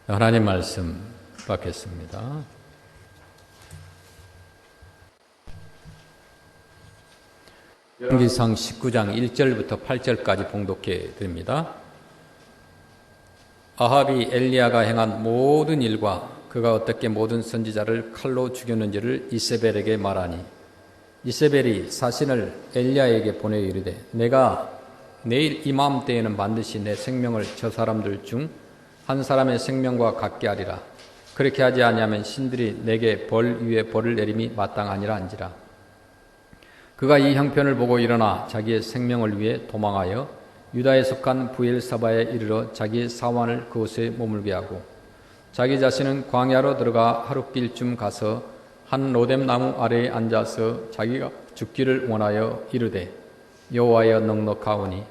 하나님 말씀 받겠습니다. 열왕기상 19장 1절부터 8절까지 봉독해 드립니다. 아합이 엘리야가 행한 모든 일과 그가 어떻게 모든 선지자를 칼로 죽였는지를 이세벨에게 말하니 이세벨이 사신을 엘리야에게 보내 이르되 내가 내일 이맘때에는 반드시 내 생명을 저 사람들 중 한 사람의 생명과 같게 하리라. 그렇게 하지 아니하면 신들이 내게 벌 위에 벌을 내림이 마땅하니라 한지라. 그가 이 형편을 보고 일어나 자기의 생명을 위해 도망하여 유다에 속한 부엘사바에 이르러 자기의 사환을 그곳에 머물게 하고 자기 자신은 광야로 들어가 하룻길쯤 가서 한 로뎀 나무 아래에 앉아서 자기가 죽기를 원하여 이르되 여호와여 넉넉하오니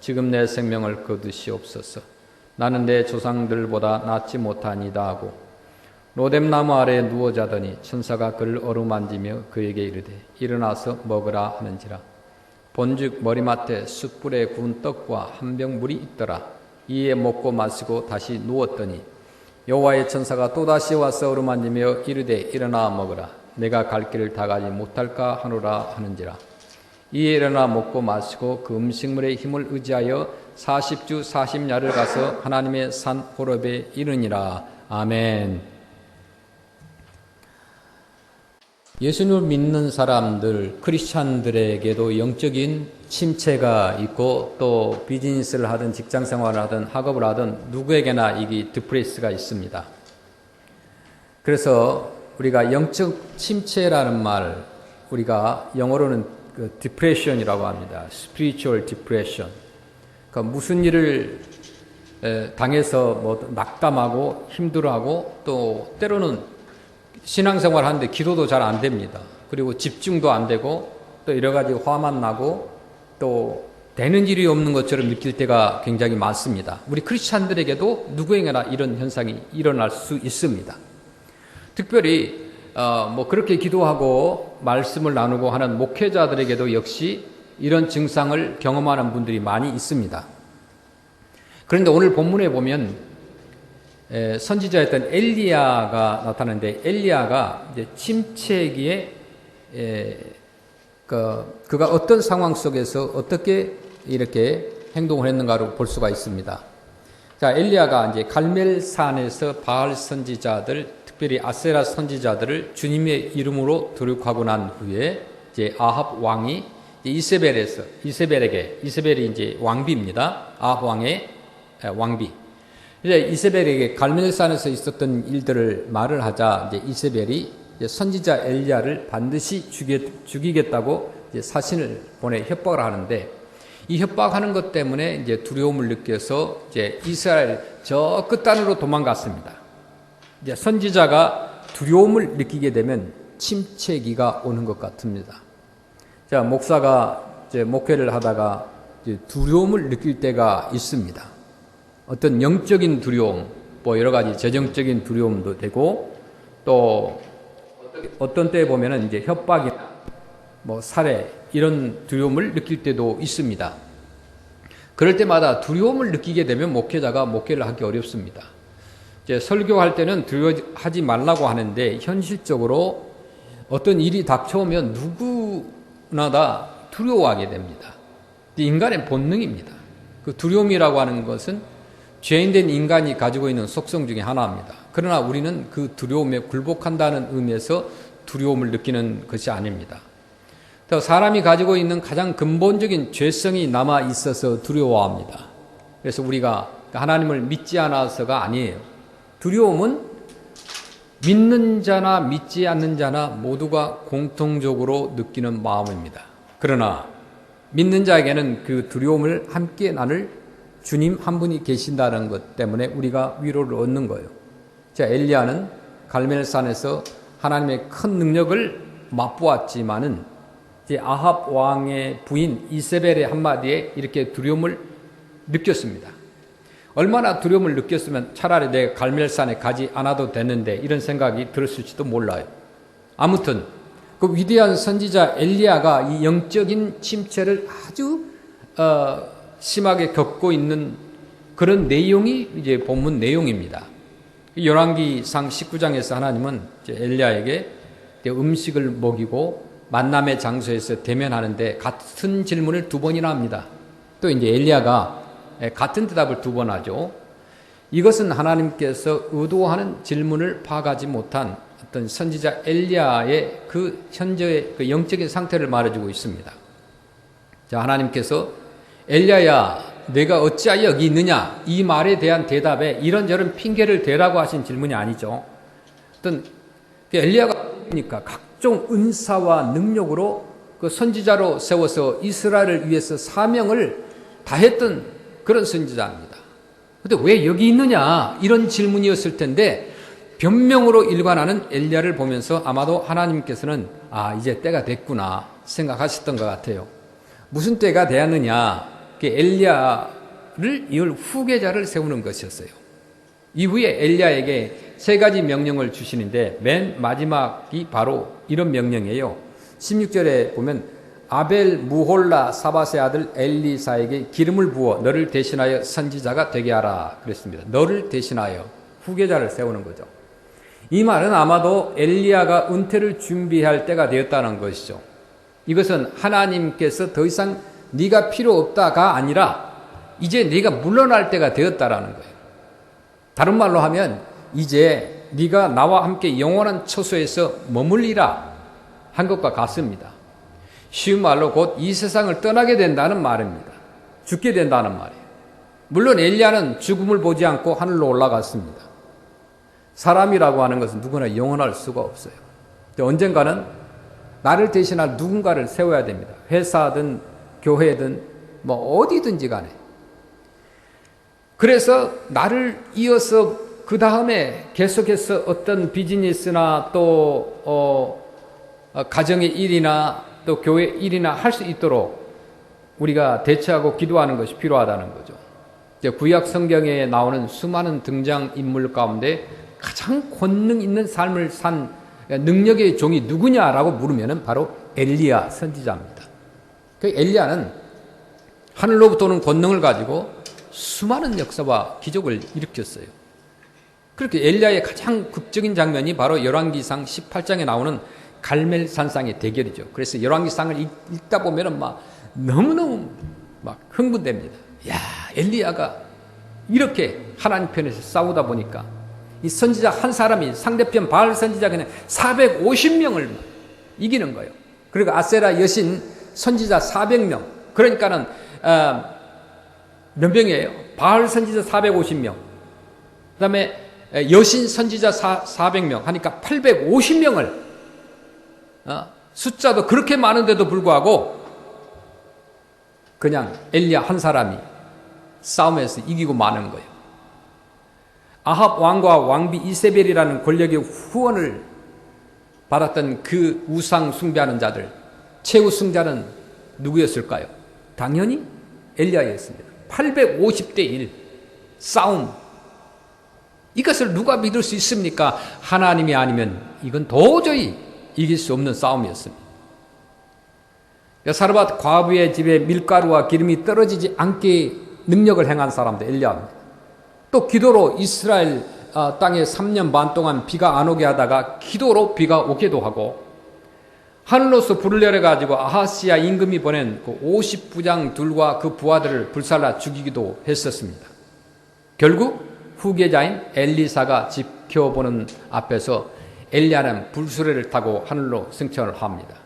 지금 내 생명을 거두시옵소서. 나는 내 조상들보다 낫지 못하니다 하고 로뎀 나무 아래에 누워 자더니 천사가 그를 어루만지며 그에게 이르되 일어나서 먹으라 하는지라. 본즉 머리맡에 숯불에 구운 떡과 한 병 물이 있더라. 이에 먹고 마시고 다시 누웠더니 여호와의 천사가 또다시 와서 어루만지며 이르되 일어나 먹으라. 내가 갈 길을 다 가지 못할까 하노라 하는지라. 이에 일어나 먹고 마시고 그 음식물의 힘을 의지하여 40주 40야를 가서 하나님의 산 호렙에 이르니라. 아멘. 예수님을 믿는 사람들, 크리스찬들에게도 영적인 침체가 있고 또 비즈니스를 하든 직장생활을 하든 학업을 하든 누구에게나 이게 디프레스가 있습니다. 그래서 우리가 영적 침체라는 말, 우리가 영어로는 디프레션이라고 합니다. spiritual depression. 그러니까 무슨 일을 당해서 뭐 낙담하고 힘들어하고 또 때로는 신앙생활 하는데 기도도 잘 안 됩니다. 그리고 집중도 안 되고 또 여러 가지 화만 나고 또 되는 일이 없는 것처럼 느낄 때가 굉장히 많습니다. 우리 크리스찬들에게도 누구에게나 이런 현상이 일어날 수 있습니다. 특별히 뭐 그렇게 기도하고 말씀을 나누고 하는 목회자들에게도 역시 이런 증상을 경험하는 분들이 많이 있습니다. 그런데 오늘 본문에 보면 선지자였던 엘리야가 나타나는데 엘리야가 이제 침체기에 그가 어떤 상황 속에서 어떻게 이렇게 행동을 했는가를 볼 수가 있습니다. 자, 엘리야가 이제 갈멜산에서 바알 선지자들, 특별히 아세라 선지자들을 주님의 이름으로 도륙하고 난 후에 이제 아합 왕이 이세벨에게 이세벨이 이제 왕비입니다. 아합 왕의 왕비. 이제 이세벨에게 갈멜산에서 있었던 일들을 말을 하자 이제 이세벨이 이제 선지자 엘리야를 반드시 죽이겠다고 이제 사신을 보내 협박을 하는데 이 협박하는 것 때문에 이제 두려움을 느껴서 이제 이스라엘 저 끝단으로 도망갔습니다. 이제 선지자가 두려움을 느끼게 되면 침체기가 오는 것 같습니다. 자, 목사가 이제 목회를 하다가 이제 두려움을 느낄 때가 있습니다. 어떤 영적인 두려움, 뭐 여러 가지 재정적인 두려움도 되고 또 어떤 때에 보면은 이제 협박이나 뭐 살해 이런 두려움을 느낄 때도 있습니다. 그럴 때마다 두려움을 느끼게 되면 목회자가 목회를 하기 어렵습니다. 이제 설교할 때는 두려워하지 말라고 하는데 현실적으로 어떤 일이 닥쳐오면 누구나 다 두려워하게 됩니다. 인간의 본능입니다. 그 두려움이라고 하는 것은 죄인된 인간이 가지고 있는 속성 중에 하나입니다. 그러나 우리는 그 두려움에 굴복한다는 의미에서 두려움을 느끼는 것이 아닙니다. 또 사람이 가지고 있는 가장 근본적인 죄성이 남아 있어서 두려워합니다. 그래서 우리가 하나님을 믿지 않아서가 아니에요. 두려움은 믿는 자나 믿지 않는 자나 모두가 공통적으로 느끼는 마음입니다. 그러나 믿는 자에게는 그 두려움을 함께 나눌 주님 한 분이 계신다는 것 때문에 우리가 위로를 얻는 거예요. 자, 엘리야는 갈멜산에서 하나님의 큰 능력을 맛보았지만은 이제 아합 왕의 부인 이세벨의 한마디에 이렇게 두려움을 느꼈습니다. 얼마나 두려움을 느꼈으면 차라리 내가 갈멜산에 가지 않아도 되는데 이런 생각이 들었을지도 몰라요. 아무튼 그 위대한 선지자 엘리야가 이 영적인 침체를 아주 심하게 겪고 있는 그런 내용이 이제 본문 내용입니다. 열왕기상 19장에서 하나님은 엘리야에게 음식을 먹이고 만남의 장소에서 대면하는데 같은 질문을 두 번이나 합니다. 또 이제 엘리야가 같은 대답을 두 번 하죠. 이것은 하나님께서 의도하는 질문을 파악하지 못한 어떤 선지자 엘리야의 그 현재의 그 영적인 상태를 말해주고 있습니다. 자, 하나님께서 엘리야야 내가 어찌하여 여기 있느냐 이 말에 대한 대답에 이런저런 핑계를 대라고 하신 질문이 아니죠. 어떤 엘리야가 그러니까 각종 은사와 능력으로 그 선지자로 세워서 이스라엘을 위해서 사명을 다했던 그런 선지자입니다. 그런데 왜 여기 있느냐 이런 질문이었을 텐데 변명으로 일관하는 엘리야를 보면서 아마도 하나님께서는 이제 때가 됐구나 생각하셨던 것 같아요. 무슨 때가 되었느냐, 엘리야를 이을 후계자를 세우는 것이었어요. 이후에 엘리야에게 세 가지 명령을 주시는데 맨 마지막이 바로 이런 명령이에요. 16절에 보면 아벨 무홀라 사밧의 아들 엘리사에게 기름을 부어 너를 대신하여 선지자가 되게 하라 그랬습니다. 너를 대신하여 후계자를 세우는 거죠. 이 말은 아마도 엘리야가 은퇴를 준비할 때가 되었다는 것이죠. 이것은 하나님께서 더 이상 네가 필요 없다가 아니라 이제 네가 물러날 때가 되었다라는 거예요. 다른 말로 하면 이제 네가 나와 함께 영원한 처소에서 머물리라 한 것과 같습니다. 쉬운 말로 곧 이 세상을 떠나게 된다는 말입니다. 죽게 된다는 말이에요. 물론 엘리야는 죽음을 보지 않고 하늘로 올라갔습니다. 사람이라고 하는 것은 누구나 영원할 수가 없어요. 언젠가는 나를 대신할 누군가를 세워야 됩니다. 회사든 교회든 어디든지 간에. 그래서 나를 이어서 그 다음에 계속해서 어떤 비즈니스나 또 가정의 일이나 또 교회 일이나 할 수 있도록 우리가 대처하고 기도하는 것이 필요하다는 거죠. 구약 성경에 나오는 수많은 등장인물 가운데 가장 권능 있는 삶을 산 능력의 종이 누구냐라고 물으면 바로 엘리야 선지자입니다. 그 엘리야는 하늘로부터 오는 권능을 가지고 수많은 역사와 기적을 일으켰어요. 그렇게 엘리야의 가장 극적인 장면이 바로 열왕기상 18장에 나오는 갈멜산상의 대결이죠. 그래서 열왕기상을 읽다 보면 너무너무 흥분됩니다. 야, 엘리야가 이렇게 하나님 편에서 싸우다 보니까 이 선지자 한 사람이 상대편 바알 선지자 그냥 450명을 이기는 거예요. 그리고 아세라 여신 선지자 400명. 그러니까는 몇 명이에요? 바알 선지자 450명. 그다음에 여신 선지자 400명 하니까 850명을 숫자도 그렇게 많은데도 불구하고 그냥 엘리야 한 사람이 싸움에서 이기고 마는 거예요. 아합 왕과 왕비 이세벨이라는 권력의 후원을 받았던 그 우상 숭배하는 자들, 최우승자는 누구였을까요? 당연히 엘리야였습니다. 850대 1 싸움. 이것을 누가 믿을 수 있습니까? 하나님이 아니면 이건 도저히 이길 수 없는 싸움이었습니다. 사르밧 과부의 집에 밀가루와 기름이 떨어지지 않게 능력을 행한 사람도 엘리야입니다. 또 기도로 이스라엘 땅에 3년 반 동안 비가 안 오게 하다가 기도로 비가 오게도 하고 하늘로서 불을 내려가지고 아하시아 임금이 보낸 그 50부장 둘과 그 부하들을 불살라 죽이기도 했었습니다. 결국 후계자인 엘리사가 지켜보는 앞에서 엘리야는 불수레를 타고 하늘로 승천을 합니다.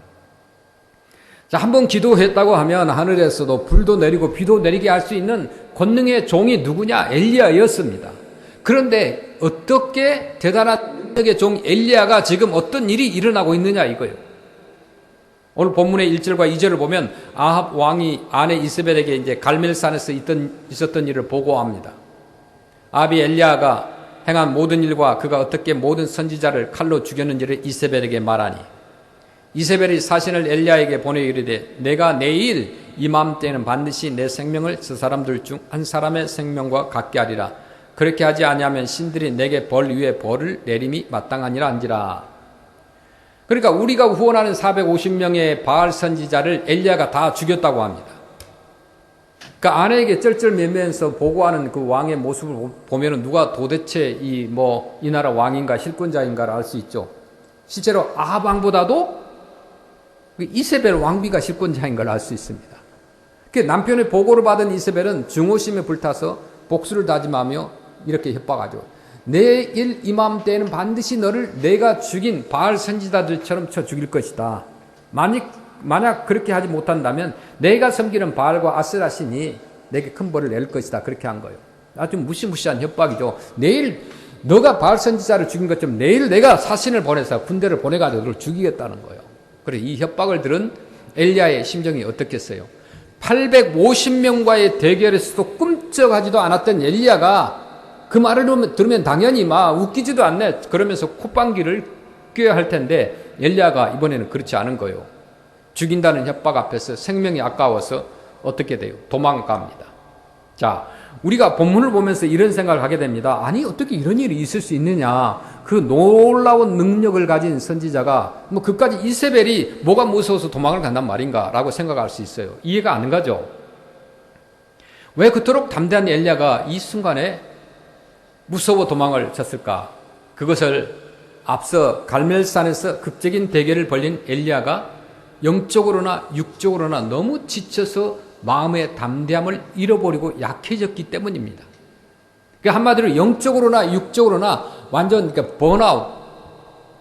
자, 한번 기도했다고 하면 하늘에서도 불도 내리고 비도 내리게 할 수 있는 권능의 종이 누구냐? 엘리야였습니다. 그런데 어떻게 대단한 능력의 종 엘리야가 지금 어떤 일이 일어나고 있느냐 이거예요. 오늘 본문의 1절과 2절을 보면 아합 왕이 아내 이세벨에게 이제 갈멜산에서 있었던 일을 보고합니다. 아합이 엘리야가 행한 모든 일과 그가 어떻게 모든 선지자를 칼로 죽였는지를 이세벨에게 말하니 이세벨이 사신을 엘리야에게 보내 이르되 내가 내일 이맘때는 반드시 내 생명을 저 사람들 중 한 사람의 생명과 같게 하리라. 그렇게 하지 아니하면 신들이 내게 벌 위에 벌을 내림이 마땅하니라 한지라. 그러니까 우리가 후원하는 450명의 바알 선지자를 엘리야가 다 죽였다고 합니다. 그러니까 아내에게 쩔쩔매면서 보고하는 그 왕의 모습을 보면은 누가 도대체 이 나라 왕인가 실권자인가를 알 수 있죠. 실제로 아합 왕보다도 이세벨 왕비가 실권자인 걸 알 수 있습니다. 그 남편의 보고를 받은 이세벨은 증오심에 불타서 복수를 다짐하며 이렇게 협박하죠. 내일 이맘때에는 반드시 너를 내가 죽인 바알 선지자들처럼 쳐 죽일 것이다. 만약 그렇게 하지 못한다면 내가 섬기는 바알과 아세라 신이 내게 큰 벌을 낼 것이다. 그렇게 한 거예요. 아주 무시무시한 협박이죠. 내일 너가 바알 선지자를 죽인 것처럼 내일 내가 사신을 보내서 군대를 보내가지고 너를 죽이겠다는 거예요. 그래 이 협박을 들은 엘리야의 심정이 어떻겠어요? 850명과의 대결에서도 꿈쩍하지도 않았던 엘리야가 그 말을 들으면 당연히 막 웃기지도 않네 그러면서 콧방귀를 뀌어야 할 텐데 엘리야가 이번에는 그렇지 않은 거예요. 죽인다는 협박 앞에서 생명이 아까워서 어떻게 돼요? 도망갑니다. 자, 우리가 본문을 보면서 이런 생각을 하게 됩니다. 아니 어떻게 이런 일이 있을 수 있느냐. 그 놀라운 능력을 가진 선지자가 그까지 이세벨이 뭐가 무서워서 도망을 간단 말인가 라고 생각할 수 있어요. 이해가 안 가죠. 왜 그토록 담대한 엘리야가 이 순간에 무서워 도망을 쳤을까? 그것을 앞서 갈멜산에서 극적인 대결을 벌린 엘리야가 영적으로나 육적으로나 너무 지쳐서 마음의 담대함을 잃어버리고 약해졌기 때문입니다. 그러니까 한마디로 영적으로나 육적으로나 완전 번아웃,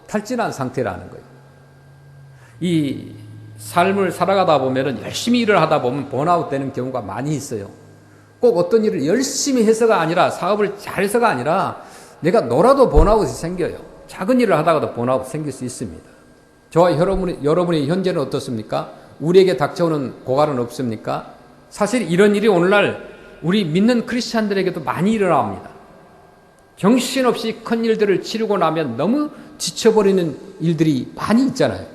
탈진한 상태라는 거예요. 이 삶을 살아가다 보면 열심히 일을 하다 보면 번아웃 되는 경우가 많이 있어요. 꼭 어떤 일을 열심히 해서가 아니라 사업을 잘해서가 아니라 내가 놀아도 번아웃이 생겨요. 작은 일을 하다가도 번아웃 생길 수 있습니다. 저와 여러분의 현재는 어떻습니까? 우리에게 닥쳐오는 고갈은 없습니까? 사실 이런 일이 오늘날 우리 믿는 크리스찬들에게도 많이 일어납니다. 정신없이 큰 일들을 치르고 나면 너무 지쳐버리는 일들이 많이 있잖아요.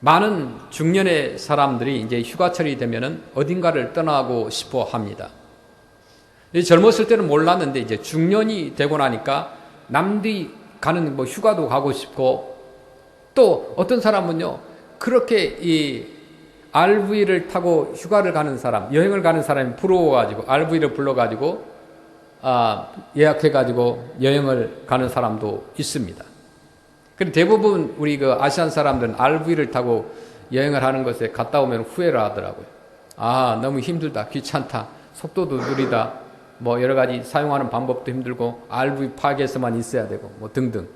많은 중년의 사람들이 이제 휴가철이 되면은 어딘가를 떠나고 싶어 합니다. 젊었을 때는 몰랐는데 이제 중년이 되고 나니까 남들이 가는 휴가도 가고 싶고 또 어떤 사람은요, 그렇게 이 RV를 타고 휴가를 가는 사람, 여행을 가는 사람이 부러워가지고 RV를 불러가지고 예약해가지고 여행을 가는 사람도 있습니다. 그런데 대부분 우리 그 아시안 사람들은 RV를 타고 여행을 하는 것에 갔다 오면 후회를 하더라고요. 너무 힘들다, 귀찮다, 속도도 느리다, 여러 가지 사용하는 방법도 힘들고 RV 파악에서만 있어야 되고 등등.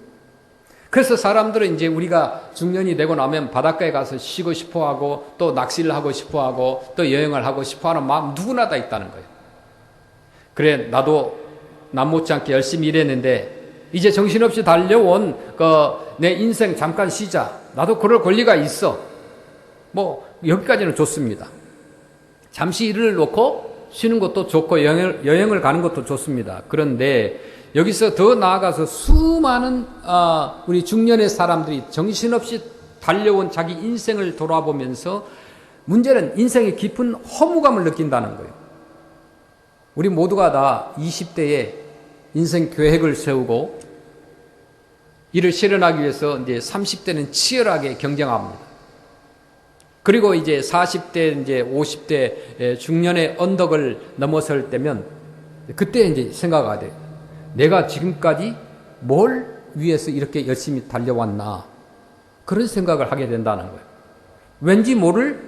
그래서 사람들은 이제 우리가 중년이 되고 나면 바닷가에 가서 쉬고 싶어 하고 또 낚시를 하고 싶어 하고 또 여행을 하고 싶어 하는 마음 누구나 다 있다는 거예요. 그래, 나도 남 못지않게 열심히 일했는데 이제 정신없이 달려온 내 인생 잠깐 쉬자. 나도 그럴 권리가 있어. 여기까지는 좋습니다. 잠시 일을 놓고 쉬는 것도 좋고 여행을 가는 것도 좋습니다. 그런데 여기서 더 나아가서 수많은 우리 중년의 사람들이 정신없이 달려온 자기 인생을 돌아보면서 문제는 인생의 깊은 허무감을 느낀다는 거예요. 우리 모두가 다 20대에 인생 계획을 세우고 이를 실현하기 위해서 이제 30대는 치열하게 경쟁합니다. 그리고 이제 40대, 이제 50대 중년의 언덕을 넘어설 때면 그때 이제 생각하게 돼요. 내가 지금까지 뭘 위해서 이렇게 열심히 달려왔나? 그런 생각을 하게 된다는 거예요. 왠지 모를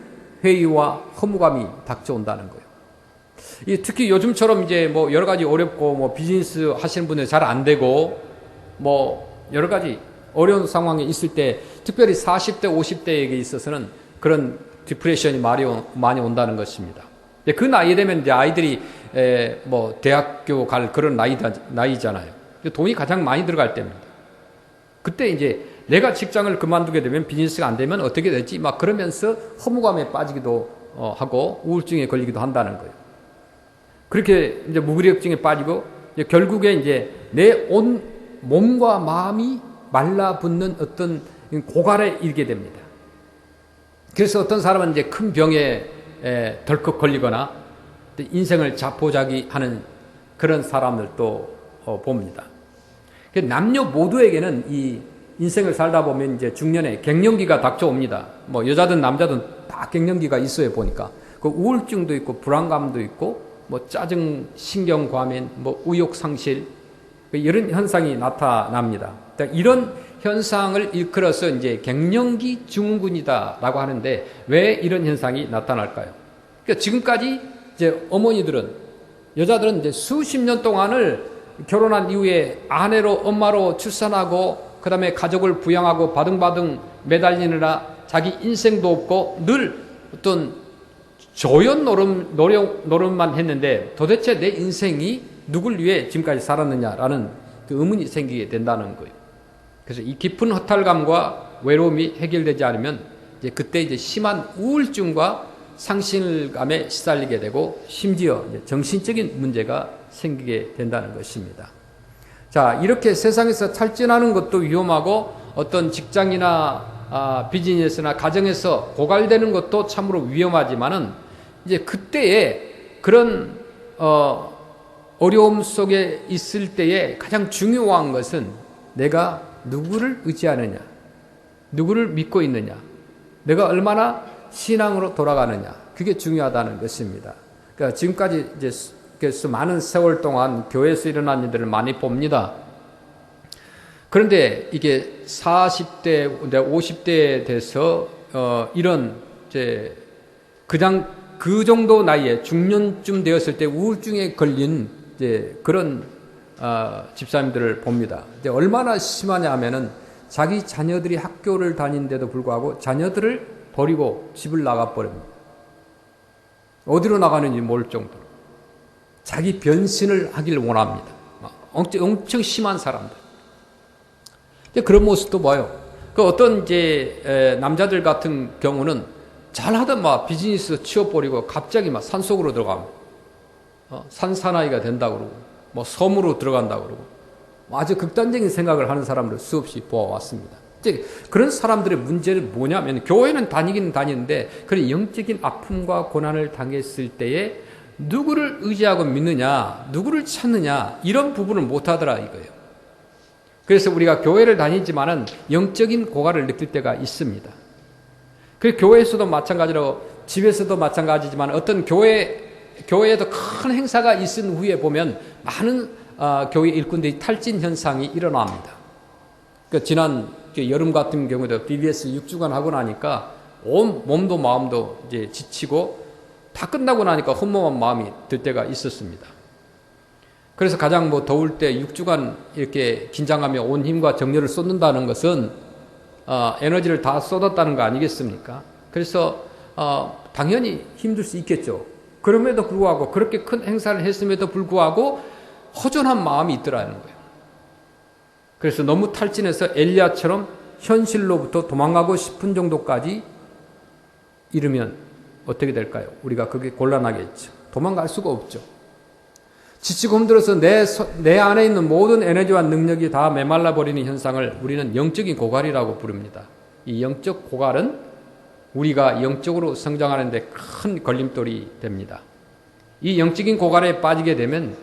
회의와 허무감이 닥쳐온다는 거예요. 특히 요즘처럼 이제 여러 가지 어렵고 비즈니스 하시는 분들 잘 안 되고 여러 가지 어려운 상황에 있을 때 특별히 40대, 50대에게 있어서는 그런 디프레션이 많이 온다는 것입니다. 그 나이 되면 이제 아이들이 대학교 갈 그런 나이잖아요. 돈이 가장 많이 들어갈 때입니다. 그때 이제 내가 직장을 그만두게 되면 비즈니스가 안 되면 어떻게 되지? 그러면서 허무감에 빠지기도 하고 우울증에 걸리기도 한다는 거예요. 그렇게 이제 무기력증에 빠지고 결국에 이제 내 온 몸과 마음이 말라붙는 어떤 고갈에 이르게 됩니다. 그래서 어떤 사람은 이제 큰 병에 덜컥 걸리거나 인생을 자포자기하는 그런 사람들도 봅니다. 남녀 모두에게는 이 인생을 살다 보면 이제 중년에 갱년기가 닥쳐옵니다. 여자든 남자든 다 갱년기가 있어요 보니까. 그 우울증도 있고 불안감도 있고 뭐 짜증, 신경 과민, 뭐 의욕 상실 이런 현상이 나타납니다. 이런 현상을 일컬어서 이제 갱년기 증후군이다라고 하는데 왜 이런 현상이 나타날까요? 그러니까 지금까지 이제 어머니들은 여자들은 이제 수십 년 동안을 결혼한 이후에 아내로 엄마로 출산하고 그다음에 가족을 부양하고 바등바등 매달리느라 자기 인생도 없고 늘 어떤 조연 노름만 했는데 도대체 내 인생이 누굴 위해 지금까지 살았느냐라는 그 의문이 생기게 된다는 거예요. 그래서 이 깊은 허탈감과 외로움이 해결되지 않으면 그때 이제 심한 우울증과 상실감에 시달리게 되고 심지어 정신적인 문제가 생기게 된다는 것입니다. 자, 이렇게 세상에서 탈진하는 것도 위험하고 어떤 직장이나 비즈니스나 가정에서 고갈되는 것도 참으로 위험하지만은 이제 그때에 그런 어려움 속에 있을 때에 가장 중요한 것은 내가 누구를 의지하느냐, 누구를 믿고 있느냐, 내가 얼마나 신앙으로 돌아가느냐, 그게 중요하다는 것입니다. 그러니까 지금까지 이제 많은 세월 동안 교회에서 일어난 일들을 많이 봅니다. 그런데 이게 40대, 50대에 돼서 이런 이제 그냥 그 정도 나이에 중년쯤 되었을 때 우울증에 걸린 이제 그런 집사님들을 봅니다. 이제 얼마나 심하냐 하면은 자기 자녀들이 학교를 다니는데도 불구하고 자녀들을 버리고 집을 나가버립니다. 어디로 나가는지 모를 정도로. 자기 변신을 하길 원합니다. 엄청 심한 사람들. 그런 모습도 봐요. 그 어떤 이제 남자들 같은 경우는 잘하던 막 비즈니스 치워버리고 갑자기 막 산속으로 들어갑니다. 산사나이가 된다고 그러고, 뭐 섬으로 들어간다고 그러고, 아주 극단적인 생각을 하는 사람들 수없이 보아왔습니다. 이제 그런 사람들의 문제는 뭐냐면, 교회는 다니긴 다니는데, 그런 영적인 아픔과 고난을 당했을 때에 누구를 의지하고 믿느냐, 누구를 찾느냐, 이런 부분을 못하더라 이거예요. 그래서 우리가 교회를 다니지만은 영적인 고갈을 느낄 때가 있습니다. 그 교회에서도 마찬가지로 집에서도 마찬가지지만 어떤 교회에도 큰 행사가 있은 후에 보면 많은 교회 일꾼들이 탈진 현상이 일어납니다. 그러니까 지난 여름 같은 경우에도 BBS 6주간 하고 나니까 온 몸도 마음도 이제 지치고 다 끝나고 나니까 혼모한 마음이 들 때가 있었습니다. 그래서 가장 더울 때 6주간 이렇게 긴장하며 온 힘과 정열을 쏟는다는 것은 에너지를 다 쏟았다는 거 아니겠습니까? 그래서 당연히 힘들 수 있겠죠. 그럼에도 불구하고 그렇게 큰 행사를 했음에도 불구하고 허전한 마음이 있더라는 거예요. 그래서 너무 탈진해서 엘리야처럼 현실로부터 도망가고 싶은 정도까지 이르면 어떻게 될까요? 우리가 그게 곤란하겠죠. 도망갈 수가 없죠. 지치고 힘들어서 내 안에 있는 모든 에너지와 능력이 다 메말라 버리는 현상을 우리는 영적인 고갈이라고 부릅니다. 이 영적 고갈은 우리가 영적으로 성장하는 데 큰 걸림돌이 됩니다. 이 영적인 고갈에 빠지게 되면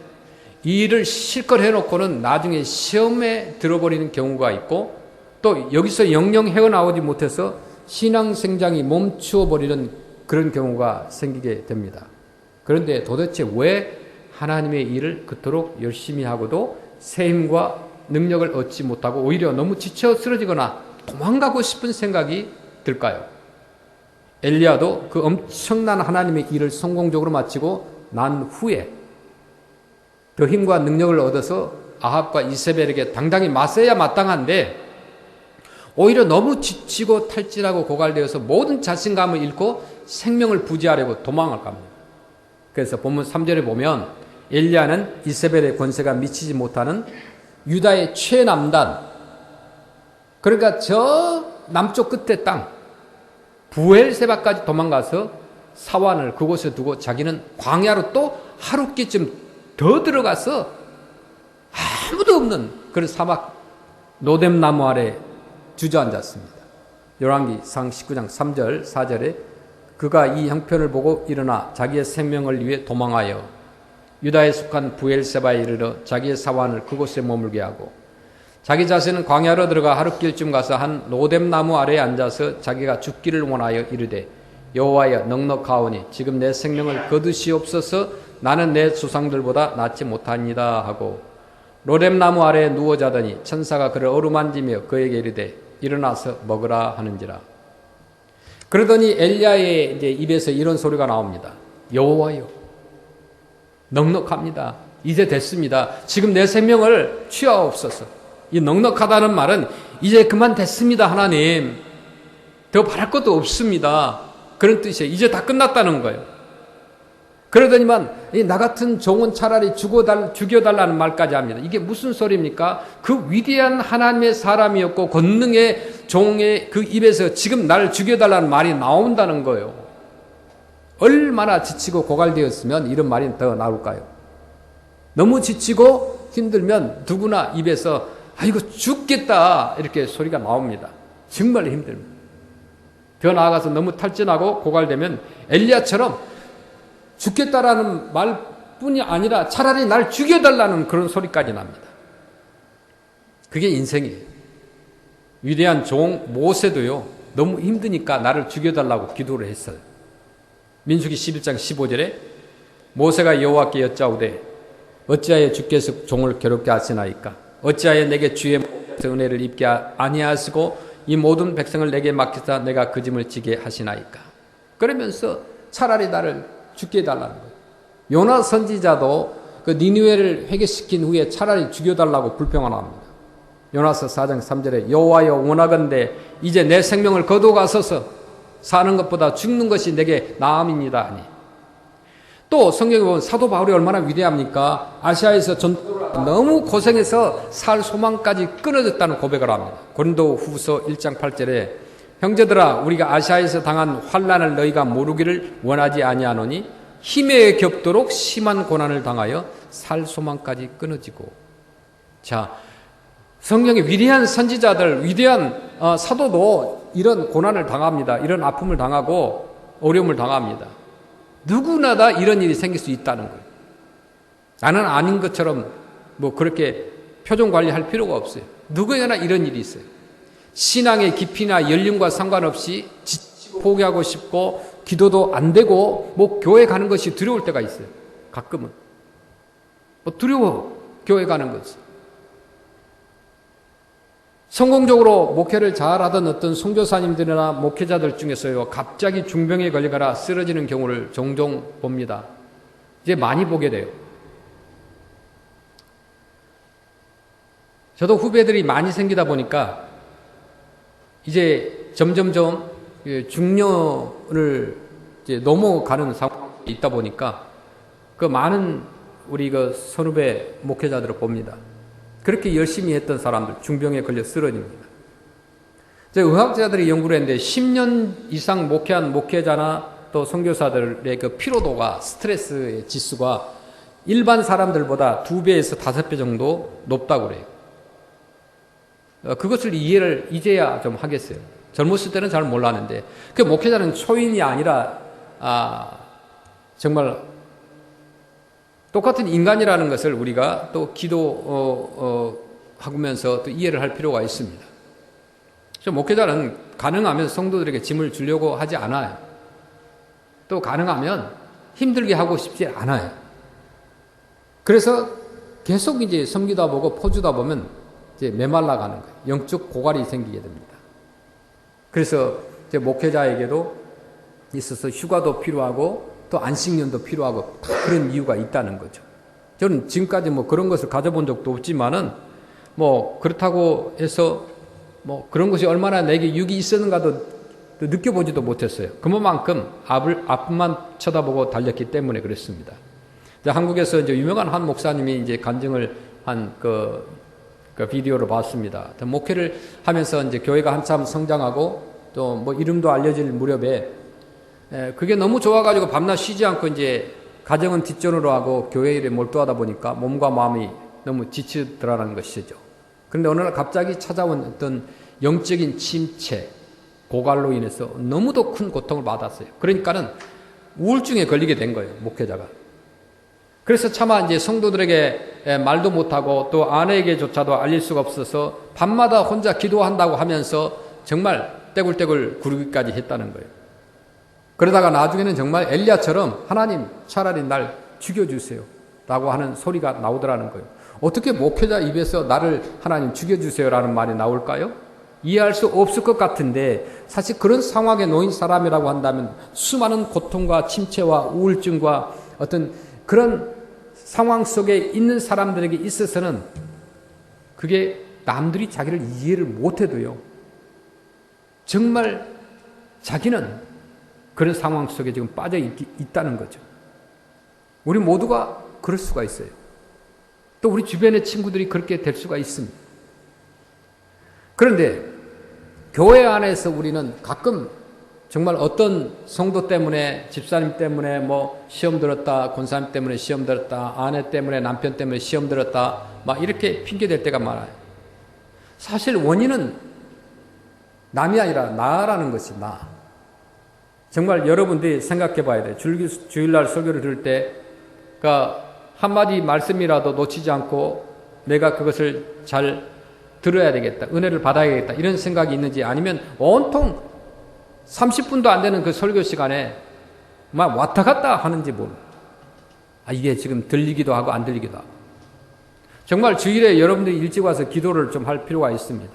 이 일을 실컷 해놓고는 나중에 시험에 들어버리는 경우가 있고 또 여기서 영영 헤어나오지 못해서 신앙 생장이 멈추어버리는 그런 경우가 생기게 됩니다. 그런데 도대체 왜 하나님의 일을 그토록 열심히 하고도 새 힘과 능력을 얻지 못하고 오히려 너무 지쳐 쓰러지거나 도망가고 싶은 생각이 들까요? 엘리야도 그 엄청난 하나님의 일을 성공적으로 마치고 난 후에 더 힘과 능력을 얻어서 아합과 이세벨에게 당당히 맞서야 마땅한데 오히려 너무 지치고 탈진하고 고갈되어서 모든 자신감을 잃고 생명을 부지하려고 도망을 갑니다. 그래서 본문 3절에 보면 엘리야는 이세벨의 권세가 미치지 못하는 유다의 최남단, 그러니까 저 남쪽 끝에 땅 부엘세바까지 도망가서 사환을 그곳에 두고 자기는 광야로 또 하루끼쯤 더 들어가서 아무도 없는 그런 사막 노뎀나무 아래 주저앉았습니다. 열왕기상 19장 3절 4절에 그가 이 형편을 보고 일어나 자기의 생명을 위해 도망하여 유다에 속한 부엘세바에 이르러 자기의 사환을 그곳에 머물게 하고 자기 자신은 광야로 들어가 하루길쯤 가서 한 노뎀나무 아래에 앉아서 자기가 죽기를 원하여 이르되 여호와여 넉넉하오니 지금 내 생명을 거두시옵소서. 나는 내 조상들보다 낫지 못하니이다 하고 로뎀나무 아래에 누워 자더니 천사가 그를 어루만지며 그에게 이르되 일어나서 먹으라 하는지라. 그러더니 엘리야의 이제 입에서 이런 소리가 나옵니다. 여호와여 넉넉합니다. 이제 됐습니다. 지금 내 생명을 취하옵소서. 이 넉넉하다는 말은 이제 그만 됐습니다. 하나님 더 바랄 것도 없습니다. 그런 뜻이에요. 이제 다 끝났다는 거예요. 그러더니만 나 같은 종은 차라리 죽여달라는 말까지 합니다. 이게 무슨 소리입니까? 그 위대한 하나님의 사람이었고 권능의 종의 그 입에서 지금 나를 죽여달라는 말이 나온다는 거예요. 얼마나 지치고 고갈되었으면 이런 말이 더 나올까요? 너무 지치고 힘들면 누구나 입에서 이거 죽겠다 이렇게 소리가 나옵니다. 정말 힘듭니다. 더 나아가서 너무 탈진하고 고갈되면 엘리야처럼 죽겠다라는 말뿐이 아니라 차라리 날 죽여달라는 그런 소리까지 납니다. 그게 인생이에요. 위대한 종 모세도요, 너무 힘드니까 나를 죽여달라고 기도를 했어요. 민수기 11장 15절에 모세가 여호와께 여짜오되 어찌하여 주께서 종을 괴롭게 하시나이까? 어찌하여 내게 주의 은혜를 입게 아니하시고 이 모든 백성을 내게 맡기사 내가 그 짐을 지게 하시나이까? 그러면서 차라리 나를 죽게 해달라는 거예요. 요나 선지자도 그 니느웨를 회개시킨 후에 차라리 죽여달라고 불평을 합니다. 요나서 4장 3절에 여호와여 원하건대 이제 내 생명을 거두가소서. 사는 것보다 죽는 것이 내게 나음입니다 하니. 또 성경에 보면 사도 바울이 얼마나 위대합니까? 아시아에서 너무 고생해서 살 소망까지 끊어졌다는 고백을 합니다. 고린도 후서 1장 8절에 형제들아 우리가 아시아에서 당한 환난을 너희가 모르기를 원하지 아니하노니 힘에 겹도록 심한 고난을 당하여 살 소망까지 끊어지고. 자, 성경의 위대한 선지자들, 위대한 사도도 이런 고난을 당합니다. 이런 아픔을 당하고 어려움을 당합니다. 누구나 다 이런 일이 생길 수 있다는 거예요. 나는 아닌 것처럼 뭐 그렇게 표정 관리할 필요가 없어요. 누구에게나 이런 일이 있어요. 신앙의 깊이나 연륜과 상관없이 지치고 포기하고 싶고 기도도 안 되고 뭐 교회 가는 것이 두려울 때가 있어요. 가끔은 뭐 두려워 교회 가는 것이. 성공적으로 목회를 잘하던 어떤 선교사님들이나 목회자들 중에서요, 갑자기 중병에 걸리거나 쓰러지는 경우를 종종 봅니다. 이제 많이 보게 돼요. 저도 후배들이 많이 생기다 보니까 이제 점점점 중년을 이제 넘어가는 상황이 있다 보니까 그 많은 우리 그 선후배 목회자들을 봅니다. 그렇게 열심히 했던 사람들 중병에 걸려 쓰러집니다. 의학자들이 연구를 했는데 10년 이상 목회한 목회자나 또 선교사들의 그 피로도가 스트레스의 지수가 일반 사람들보다 2배에서 5배 정도 높다고 그래요. 그것을 이해를 이제야 좀 하겠어요. 젊었을 때는 잘 몰랐는데 그 목회자는 초인이 아니라 정말 똑같은 인간이라는 것을 우리가 또 기도하면서 또 이해를 할 필요가 있습니다. 목회자는 가능하면 성도들에게 짐을 주려고 하지 않아요. 또 가능하면 힘들게 하고 싶지 않아요. 그래서 계속 이제 섬기다 보고 포주다 보면 이제 메말라 가는 거예요. 영적 고갈이 생기게 됩니다. 그래서 이제 목회자에게도 있어서 휴가도 필요하고 또 안식년도 필요하고 다 그런 이유가 있다는 거죠. 저는 지금까지 뭐 그런 것을 가져본 적도 없지만은 뭐 그렇다고 해서 뭐 그런 것이 얼마나 내게 유익이 있었는가도 느껴보지도 못했어요. 그만큼 앞만 쳐다보고 달렸기 때문에 그랬습니다. 한국에서 이제 유명한 한 목사님이 이제 간증을 한 그 비디오를 봤습니다. 목회를 하면서 이제 교회가 한참 성장하고 또 뭐 이름도 알려질 무렵에 그게 너무 좋아가지고 밤낮 쉬지 않고 이제 가정은 뒷전으로 하고 교회 일에 몰두하다 보니까 몸과 마음이 너무 지치더라는 것이죠. 그런데 어느 날 갑자기 찾아온 어떤 영적인 침체, 고갈로 인해서 너무도 큰 고통을 받았어요. 그러니까는 우울증에 걸리게 된 거예요, 목회자가. 그래서 차마 이제 성도들에게 말도 못하고 또 아내에게조차도 알릴 수가 없어서 밤마다 혼자 기도한다고 하면서 정말 떼굴떼굴 구르기까지 했다는 거예요. 그러다가 나중에는 정말 엘리야처럼 하나님 차라리 날 죽여주세요 라고 하는 소리가 나오더라는 거예요. 어떻게 목회자 입에서 나를 하나님 죽여주세요 라는 말이 나올까요? 이해할 수 없을 것 같은데 사실 그런 상황에 놓인 사람이라고 한다면 수많은 고통과 침체와 우울증과 어떤 그런 상황 속에 있는 사람들에게 있어서는 그게 남들이 자기를 이해를 못해도요, 정말 자기는 그런 상황 속에 지금 빠져 있다는 거죠. 우리 모두가 그럴 수가 있어요. 또 우리 주변의 친구들이 그렇게 될 수가 있습니다. 그런데 교회 안에서 우리는 가끔 정말 어떤 성도 때문에, 집사님 때문에 뭐 시험 들었다, 권사님 때문에 시험 들었다, 아내 때문에, 남편 때문에 시험 들었다, 막 이렇게 핑계댈 때가 많아요. 사실 원인은 남이 아니라 나라는 것이 나. 정말 여러분들이 생각해 봐야 돼요. 주일날 설교를 들을 때, 그러니까 한마디 말씀이라도 놓치지 않고 내가 그것을 잘 들어야 되겠다, 은혜를 받아야겠다, 이런 생각이 있는지, 아니면 온통 30분도 안 되는 그 설교 시간에 막 왔다 갔다 하는지 몰라. 이게 지금 들리기도 하고 안 들리기도 하고. 정말 주일에 여러분들이 일찍 와서 기도를 좀 할 필요가 있습니다.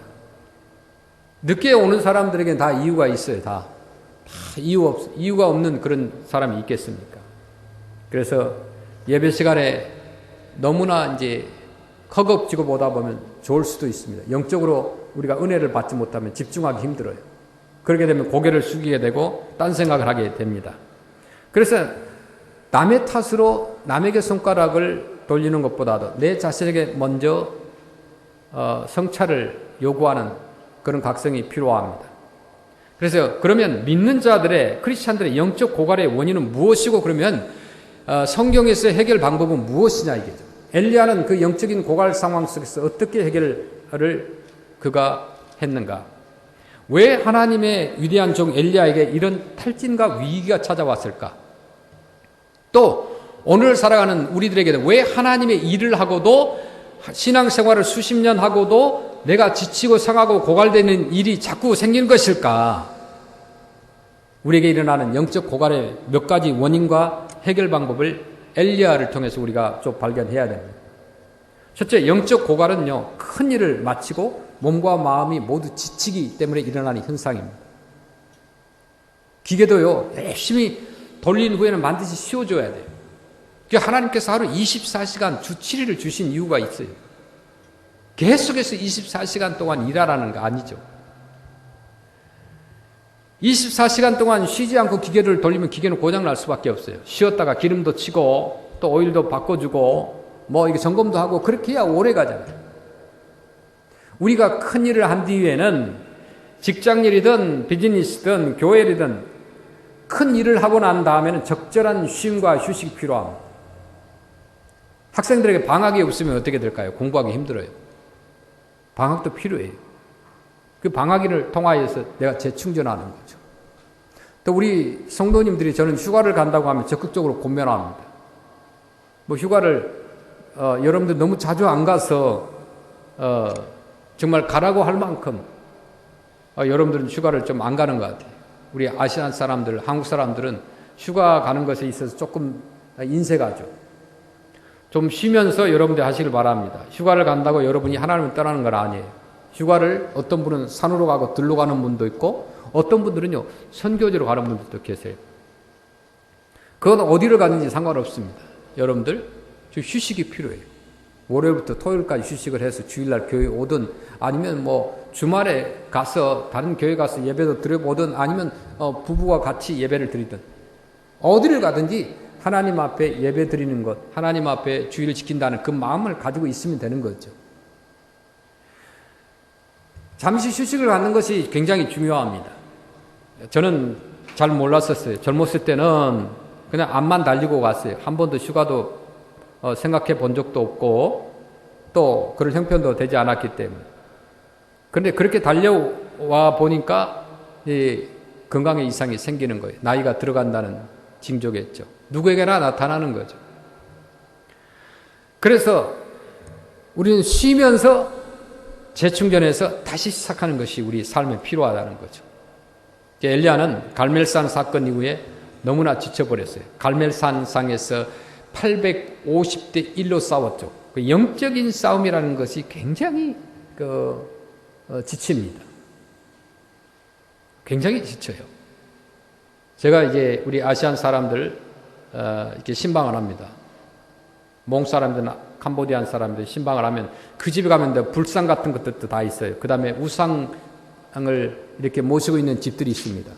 늦게 오는 사람들에게는 다 이유가 있어요. 다 이유가 없는 그런 사람이 있겠습니까? 그래서 예배 시간에 너무나 이제 허겁지겁 오다 보면 좋을 수도 있습니다. 영적으로 우리가 은혜를 받지 못하면 집중하기 힘들어요. 그렇게 되면 고개를 숙이게 되고 딴 생각을 하게 됩니다. 그래서 남의 탓으로 남에게 손가락을 돌리는 것보다도 내 자신에게 먼저 성찰을 요구하는 그런 각성이 필요합니다. 그래서 그러면 믿는 자들의, 크리스찬들의 영적 고갈의 원인은 무엇이고, 그러면 성경에서의 해결 방법은 무엇이냐 이게죠. 엘리야는 그 영적인 고갈 상황 속에서 어떻게 해결을 그가 했는가? 왜 하나님의 위대한 종 엘리야에게 이런 탈진과 위기가 찾아왔을까? 또 오늘 살아가는 우리들에게는 왜 하나님의 일을 하고도, 신앙생활을 수십 년 하고도 내가 지치고 상하고 고갈되는 일이 자꾸 생기는 것일까? 우리에게 일어나는 영적 고갈의 몇 가지 원인과 해결 방법을 엘리야를 통해서 우리가 좀 발견해야 됩니다. 첫째, 영적 고갈은요, 큰 일을 마치고 몸과 마음이 모두 지치기 때문에 일어나는 현상입니다. 기계도요, 열심히 돌린 후에는 반드시 쉬어줘야 돼요. 하나님께서 하루 24시간 주 7일을 주신 이유가 있어요. 계속해서 24시간 동안 일하라는 거 아니죠. 24시간 동안 쉬지 않고 기계를 돌리면 기계는 고장날 수밖에 없어요. 쉬었다가 기름도 치고 또 오일도 바꿔주고 뭐 이게 점검도 하고 그렇게 해야 오래 가잖아요. 우리가 큰 일을 한 뒤에는 직장일이든 비즈니스든 교회이든 큰 일을 하고 난 다음에는 적절한 쉼과 휴식이 필요합니다. 학생들에게 방학이 없으면 어떻게 될까요? 공부하기 힘들어요. 방학도 필요해요. 그 방학일을 통하여서 내가 재충전하는 거죠. 또 우리 성도님들이 저는 휴가를 간다고 하면 적극적으로 권면합니다. 뭐 휴가를 여러분들 너무 자주 안 가서 정말 가라고 할 만큼 여러분들은 휴가를 좀 안 가는 것 같아요. 우리 아시안 사람들, 한국 사람들은 휴가 가는 것에 있어서 조금 인색하죠. 좀 쉬면서 여러분들 하시길 바랍니다. 휴가를 간다고 여러분이 하나님을 떠나는 건 아니에요. 휴가를 어떤 분은 산으로 가고 들로 가는 분도 있고 어떤 분들은요 선교지로 가는 분들도 계세요. 그건 어디를 가는지 상관없습니다. 여러분들 휴식이 필요해요. 월요일부터 토요일까지 휴식을 해서 주일날 교회 오든 아니면 뭐 주말에 가서 다른 교회 가서 예배도 드려보든 아니면 부부와 같이 예배를 드리든 어디를 가든지 하나님 앞에 예배 드리는 것, 하나님 앞에 주의를 지킨다는 그 마음을 가지고 있으면 되는 거죠. 잠시 휴식을 갖는 것이 굉장히 중요합니다. 저는 잘 몰랐었어요. 젊었을 때는 그냥 앞만 달리고 갔어요. 한 번도 휴가도 생각해 본 적도 없고 또 그럴 형편도 되지 않았기 때문에. 그런데 그렇게 달려와 보니까 건강에 이상이 생기는 거예요. 나이가 들어간다는 징조겠죠. 누구에게나 나타나는 거죠. 그래서 우리는 쉬면서 재충전해서 다시 시작하는 것이 우리 삶에 필요하다는 거죠. 엘리야는 갈멜산 사건 이후에 너무나 지쳐버렸어요. 갈멜산상에서 850대 1로 싸웠죠. 그 영적인 싸움이라는 것이 굉장히 지칩니다. 굉장히 지쳐요. 제가 이제 우리 아시안 사람들 이렇게 신방을 합니다. 몽 사람들, 캄보디안 사람들 신방을 하면 그 집에 가면 불상 같은 것들도 다 있어요. 그 다음에 우상을 이렇게 모시고 있는 집들이 있습니다.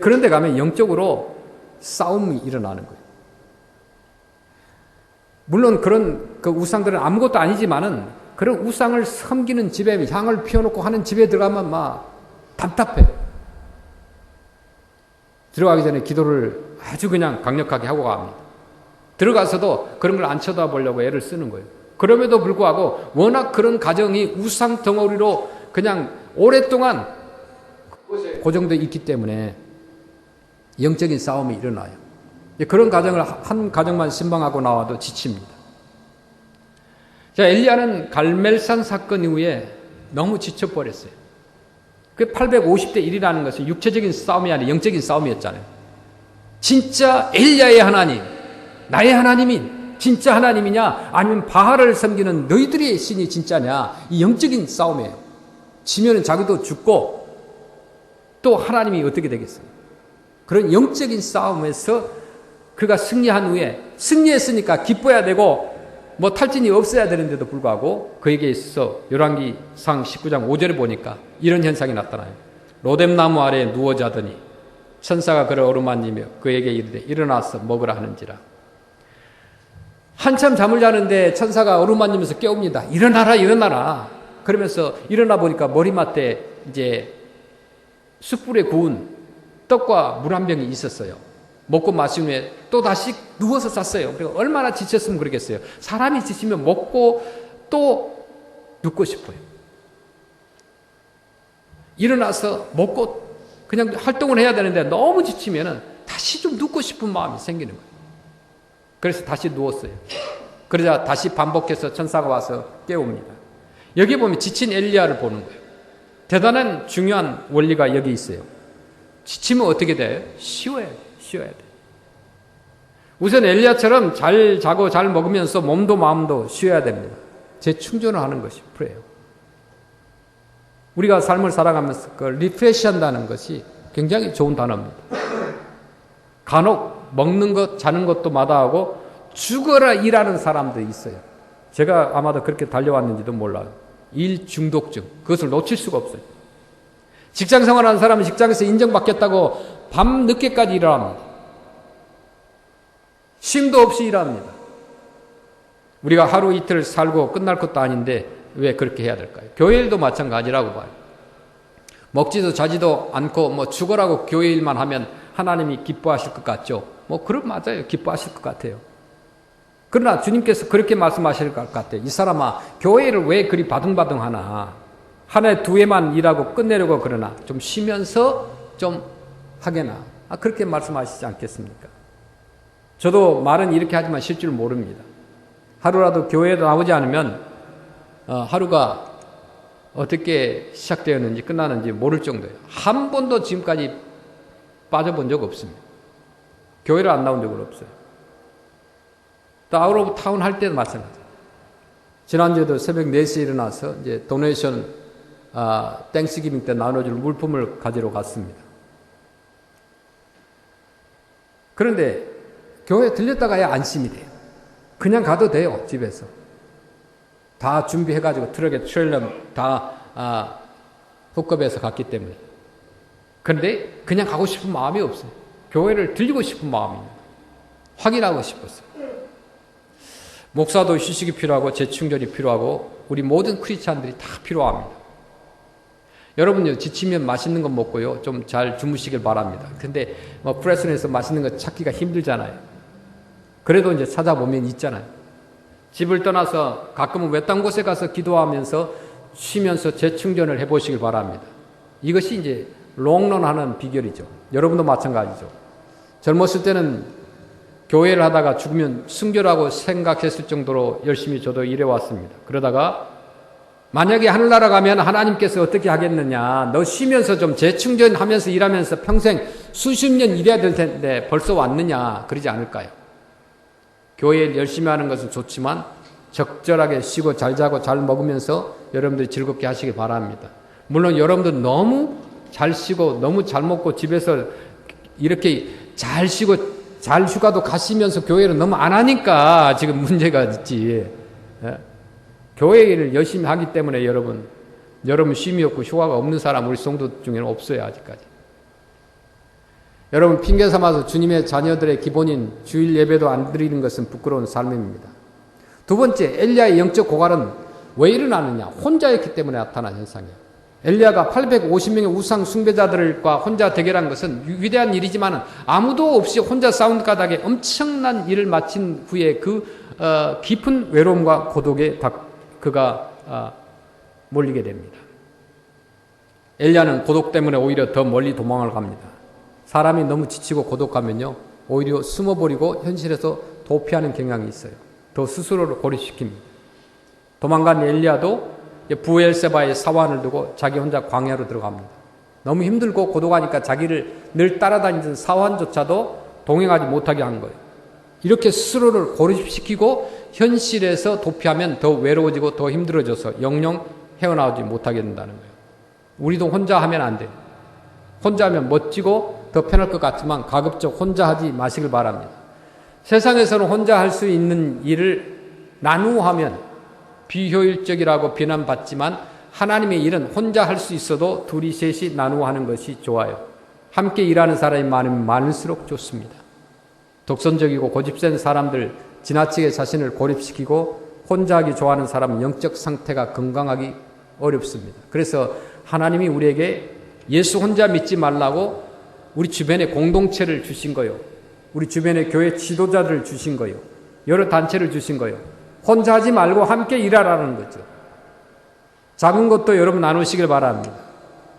그런 데 가면 영적으로 싸움이 일어나는 거예요. 물론 그런 그 우상들은 아무것도 아니지만은 그런 우상을 섬기는 집에 향을 피워놓고 하는 집에 들어가면 막 답답해. 들어가기 전에 기도를 아주 그냥 강력하게 하고 갑니다. 들어가서도 그런 걸 안 쳐다보려고 애를 쓰는 거예요. 그럼에도 불구하고 워낙 그런 가정이 우상 덩어리로 그냥 오랫동안 고정되어 있기 때문에 영적인 싸움이 일어나요. 그런 가정을 한 가정만 신방하고 나와도 지칩니다. 자, 엘리야는 갈멜산 사건 이후에 너무 지쳐버렸어요. 그 850대 1이라는 것은 육체적인 싸움이 아니라 영적인 싸움이었잖아요. 진짜 엘리야의 하나님, 나의 하나님이 진짜 하나님이냐 아니면 바알을 섬기는 너희들의 신이 진짜냐, 이 영적인 싸움이에요. 지면은 자기도 죽고 또 하나님이 어떻게 되겠어요? 그런 영적인 싸움에서 그가 승리한 후에 승리했으니까 기뻐해야 되고 뭐 탈진이 없어야 되는데도 불구하고 그에게 있어서 열왕기상 19장 5절에 보니까 이런 현상이 나타나요. 로뎀나무 아래에 누워 자더니 천사가 그를 어루만지며 그에게 이르되 일어나서 먹으라 하는지라. 한참 잠을 자는데 천사가 어루만지면서 깨웁니다. 일어나라 일어나라. 그러면서 일어나 보니까 머리맡에 이제 숯불에 구운 떡과 물 한 병이 있었어요. 먹고 마신 후에 또 다시 누워서 잤어요. 그리고 얼마나 지쳤으면 그러겠어요. 사람이 지치면 먹고 또 눕고 싶어요. 일어나서 먹고 그냥 활동을 해야 되는데 너무 지치면 다시 좀 눕고 싶은 마음이 생기는 거예요. 그래서 다시 누웠어요. 그러자 다시 반복해서 천사가 와서 깨웁니다. 여기 보면 지친 엘리야를 보는 거예요. 대단한 중요한 원리가 여기 있어요. 지치면 어떻게 돼요? 쉬어야 돼요. 쉬어야 돼요. 우선 엘리야처럼 잘 자고 잘 먹으면서 몸도 마음도 쉬어야 됩니다. 재충전을 하는 것이 프레예요. 우리가 삶을 살아가면서 그 리프레시한다는 것이 굉장히 좋은 단어입니다. 간혹 먹는 것, 자는 것도 마다하고 죽어라 일하는 사람도 있어요. 제가 아마도 그렇게 달려왔는지도 몰라요. 일 중독증. 그것을 놓칠 수가 없어요. 직장 생활하는 사람은 직장에서 인정받겠다고 밤 늦게까지 일을 합니다. 쉼도 없이 일합니다. 우리가 하루 이틀 살고 끝날 것도 아닌데 왜 그렇게 해야 될까요? 교회 일도 마찬가지라고 봐요. 먹지도 자지도 않고 뭐 죽어라고 교회 일만 하면 하나님이 기뻐하실 것 같죠? 뭐 그럼 맞아요. 기뻐하실 것 같아요. 그러나 주님께서 그렇게 말씀하실 것 같아요. 이 사람아, 교회를 왜 그리 바둥바둥 하나? 한 해 두 해만 일하고 끝내려고 그러나 좀 쉬면서 좀 하게나. 그렇게 말씀하시지 않겠습니까? 저도 말은 이렇게 하지만 쉴 줄 모릅니다. 하루라도 교회에 나오지 않으면 하루가 어떻게 시작되었는지 끝나는지 모를 정도예요. 한 번도 지금까지 빠져본 적 없습니다. 교회를 안 나온 적은 없어요. 또 아웃 오브 타운 할 때도 마찬가지예요. 지난주에도 새벽 4시에 일어나서 이제 도네이션 땡스기빙 때 나눠줄 물품을 가지러 갔습니다. 그런데 교회 들렸다가야 안심이 돼요. 그냥 가도 돼요. 집에서 다 준비해가지고 트럭에 트레일러 다 훅업해서 갔기 때문에. 그런데 그냥 가고 싶은 마음이 없어요. 교회를 들리고 싶은 마음입니다. 확인하고 싶었어요. 목사도 휴식이 필요하고 재충전이 필요하고 우리 모든 크리스찬들이 다 필요합니다. 여러분요, 지치면 맛있는 거 먹고요 좀 잘 주무시길 바랍니다. 근데 뭐 프레스에서 맛있는 거 찾기가 힘들잖아요. 그래도 이제 찾아보면 있잖아요. 집을 떠나서 가끔은 외딴 곳에 가서 기도하면서 쉬면서 재충전을 해보시길 바랍니다. 이것이 이제 롱런하는 비결이죠. 여러분도 마찬가지죠. 젊었을 때는 교회를 하다가 죽으면 순교라고 생각했을 정도로 열심히 저도 일해왔습니다. 그러다가 만약에 하늘나라 가면 하나님께서 어떻게 하겠느냐, 너 쉬면서 좀 재충전하면서 일하면서 평생 수십 년 일해야 될 텐데 벌써 왔느냐 그러지 않을까요? 교회에 열심히 하는 것은 좋지만 적절하게 쉬고 잘 자고 잘 먹으면서 여러분들이 즐겁게 하시기 바랍니다. 물론 여러분들 너무 잘 쉬고 너무 잘 먹고 집에서 이렇게 잘 쉬고 잘 휴가도 가시면서 교회를 너무 안 하니까 지금 문제가 있지. 교회 일을 열심히 하기 때문에 여러분 쉼이 없고 휴가가 없는 사람 우리 성도 중에는 없어요. 아직까지. 여러분 핑계 삼아서 주님의 자녀들의 기본인 주일 예배도 안 드리는 것은 부끄러운 삶입니다. 두 번째, 엘리야의 영적 고갈은 왜 일어나느냐? 혼자였기 때문에 나타난 현상이에요. 엘리야가 850명의 우상 숭배자들과 혼자 대결한 것은 위대한 일이지만 아무도 없이 혼자 사우нд 가닥에 엄청난 일을 마친 후에 그 깊은 외로움과 고독에 그가 몰리게 됩니다. 엘리야는 고독 때문에 오히려 더 멀리 도망을 갑니다. 사람이 너무 지치고 고독하면요 오히려 숨어버리고 현실에서 도피하는 경향이 있어요. 더 스스로를 고립시킵니다. 도망간 엘리야도 부엘세바의 사환을 두고 자기 혼자 광야로 들어갑니다. 너무 힘들고 고독하니까 자기를 늘 따라다니던 사환조차도 동행하지 못하게 한 거예요. 이렇게 스스로를 고립시키고 현실에서 도피하면 더 외로워지고 더 힘들어져서 영영 헤어나오지 못하게 된다는 거예요. 우리도 혼자 하면 안 돼요. 혼자 하면 멋지고 더 편할 것 같지만 가급적 혼자 하지 마시길 바랍니다. 세상에서는 혼자 할 수 있는 일을 나누어하면 비효율적이라고 비난받지만 하나님의 일은 혼자 할 수 있어도 둘이 셋이 나누어 하는 것이 좋아요. 함께 일하는 사람이 많으면 많을수록 좋습니다. 독선적이고 고집센 사람들, 지나치게 자신을 고립시키고 혼자 하기 좋아하는 사람은 영적 상태가 건강하기 어렵습니다. 그래서 하나님이 우리에게 예수 혼자 믿지 말라고 우리 주변에 공동체를 주신 거요. 우리 주변에 교회 지도자들을 주신 거요. 여러 단체를 주신 거요. 혼자 하지 말고 함께 일하라는 거죠. 작은 것도 여러분 나누시길 바랍니다.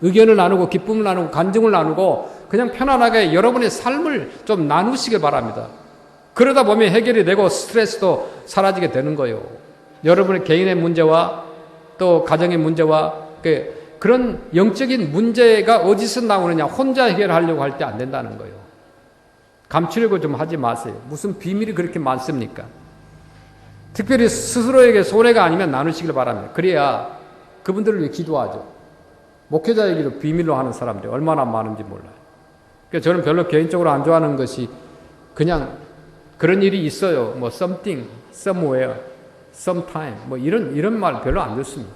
의견을 나누고 기쁨을 나누고 간증을 나누고 그냥 편안하게 여러분의 삶을 좀 나누시길 바랍니다. 그러다 보면 해결이 되고 스트레스도 사라지게 되는 거예요. 여러분의 개인의 문제와 또 가정의 문제와 그런 영적인 문제가 어디서 나오느냐 혼자 해결하려고 할 때 안 된다는 거예요. 감추려고 좀 하지 마세요. 무슨 비밀이 그렇게 많습니까? 특별히 스스로에게 손해가 아니면 나누시길 바랍니다. 그래야 그분들을 위해 기도하죠. 목회자 얘기도 비밀로 하는 사람들이 얼마나 많은지 몰라요. 그러니까 저는 별로 개인적으로 안 좋아하는 것이 그냥 그런 일이 있어요. 뭐 something, somewhere, sometime 뭐 이런 말 별로 안 좋습니다.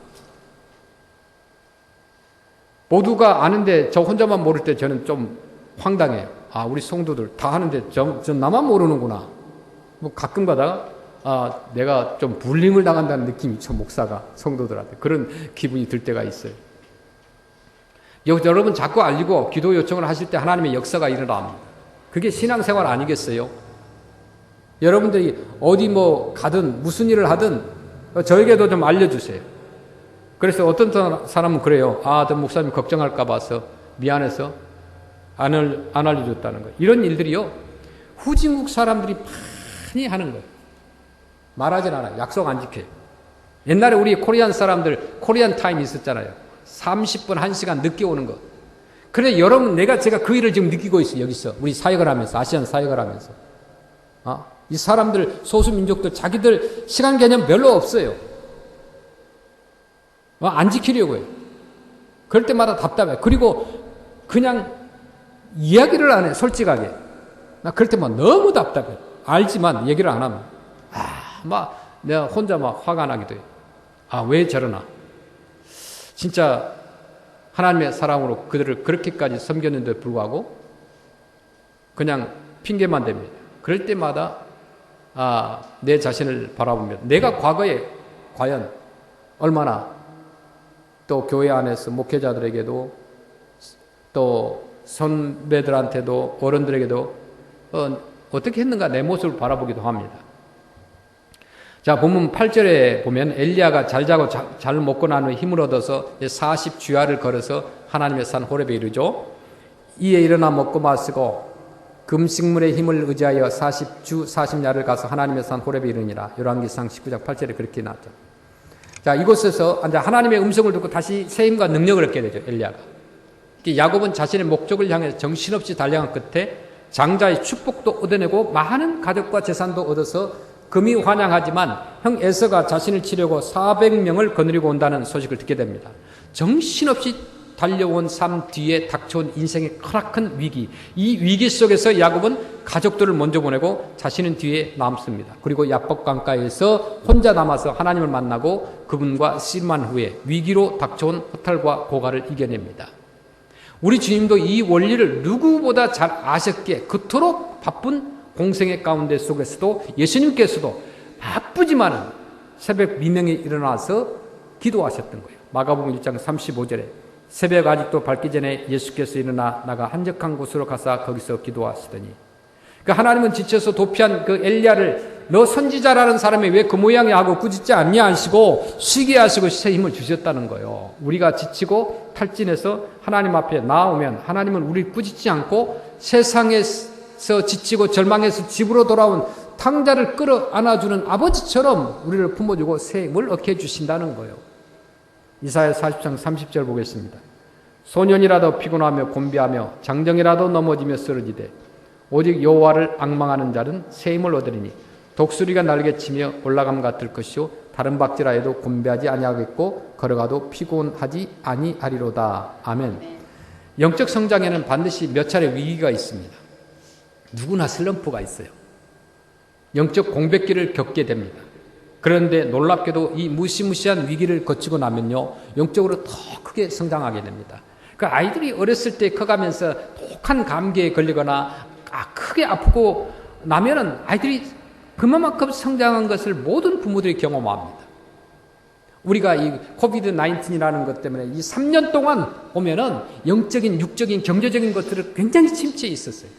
모두가 아는데 저 혼자만 모를 때 저는 좀 황당해요. 아, 우리 성도들 다 하는데 저 나만 모르는구나. 뭐 가끔 가다가 내가 좀 불림을 당한다는 느낌이 있죠. 목사가 성도들한테 그런 기분이 들 때가 있어요. 여러분 자꾸 알리고 기도 요청을 하실 때 하나님의 역사가 일어납니다. 그게 신앙생활 아니겠어요? 여러분들이 어디 뭐 가든 무슨 일을 하든 저에게도 좀 알려주세요. 그래서 어떤 사람은 그래요. 저 목사님 걱정할까 봐서 미안해서 안 알려줬다는 거예요. 이런 일들이요. 후진국 사람들이 많이 하는 거예요. 말하진 않아요. 약속 안 지켜요. 옛날에 우리 코리안 사람들 코리안 타임 있었잖아요. 30분 1시간 늦게 오는 거. 그래 여러분 제가 그 일을 지금 느끼고 있어요. 여기서 우리 사역을 하면서 아시안 사역을 하면서 이 사람들 소수민족들 자기들 시간 개념 별로 없어요. 안 지키려고 해요. 그럴 때마다 답답해요. 그리고 그냥 이야기를 안 해. 솔직하게. 나 그럴 때만 너무 답답해. 알지만 얘기를 안 하면 내가 혼자 화가 나기도 해요. 왜 저러나. 진짜 하나님의 사랑으로 그들을 그렇게까지 섬겼는데 불구하고 그냥 핑계만 댑니다. 그럴 때마다 내 자신을 바라보며 내가 과거에 과연 얼마나 또 교회 안에서 목회자들에게도 또 선배들한테도 어른들에게도 어떻게 했는가 내 모습을 바라보기도 합니다. 자, 본문 8절에 보면 엘리야가 잘 자고 잘 먹고 난 후 힘을 얻어서 40주야를 걸어서 하나님의 산 호렙에 이르죠. 이에 일어나 먹고 마시고 금식물의 힘을 의지하여 40주 40야를 가서 하나님의 산 호렙에 이르니라. 열왕기상 19장 8절에 그렇게 나왔죠. 자, 이곳에서 하나님의 음성을 듣고 다시 새 힘과 능력을 얻게 되죠. 엘리야가. 야곱은 자신의 목적을 향해 정신없이 달려간 끝에 장자의 축복도 얻어내고 많은 가족과 재산도 얻어서 금이 환영하지만 형 에서가 자신을 치려고 400명을 거느리고 온다는 소식을 듣게 됩니다. 정신없이 달려온 삶 뒤에 닥쳐온 인생의 크나큰 위기, 이 위기 속에서 야곱은 가족들을 먼저 보내고 자신은 뒤에 남습니다. 그리고 야복 강가에서 혼자 남아서 하나님을 만나고 그분과 씨름한 후에 위기로 닥쳐온 허탈과 고갈을 이겨냅니다. 우리 주님도 이 원리를 누구보다 잘 아셨기에 그토록 바쁜 공생의 가운데 속에서도 예수님께서도 바쁘지만은 새벽 미명에 일어나서 기도하셨던 거예요. 마가복음 1장 35절에 새벽 아직도 밝기 전에 예수께서 일어나 나가 한적한 곳으로 가서 거기서 기도하시더니, 그러니까 하나님은 지쳐서 도피한 그 엘리야를 너 선지자라는 사람이 왜 그 모양이 하고 꾸짖지 않냐 하시고 쉬게 하시고 새 힘을 주셨다는 거예요. 우리가 지치고 탈진해서 하나님 앞에 나오면 하나님은 우리를 꾸짖지 않고 세상에서 지치고 절망해서 집으로 돌아온 탕자를 끌어 안아주는 아버지처럼 우리를 품어주고 새 힘을 얻게 해주신다는 거예요. 이사야 40장 30절 보겠습니다. 소년이라도 피곤하며 곤비하며 장정이라도 넘어지며 쓰러지되 오직 여호와를 앙망하는 자는 새 힘을 얻으리니 독수리가 날개치며 올라감 같을 것이요 다른 박질하여도 곤비하지 아니하겠고 걸어가도 피곤하지 아니하리로다. 아멘. 영적 성장에는 반드시 몇 차례 위기가 있습니다. 누구나 슬럼프가 있어요. 영적 공백기를 겪게 됩니다. 그런데 놀랍게도 이 무시무시한 위기를 거치고 나면요, 영적으로 더 크게 성장하게 됩니다. 그 아이들이 어렸을 때 커가면서 독한 감기에 걸리거나 크게 아프고 나면은 아이들이 그만큼 성장한 것을 모든 부모들이 경험합니다. 우리가 이 코비드 19이라는 것 때문에 이 3년 동안 보면은 영적인, 육적인, 경제적인 것들을 굉장히 침체해 있었어요.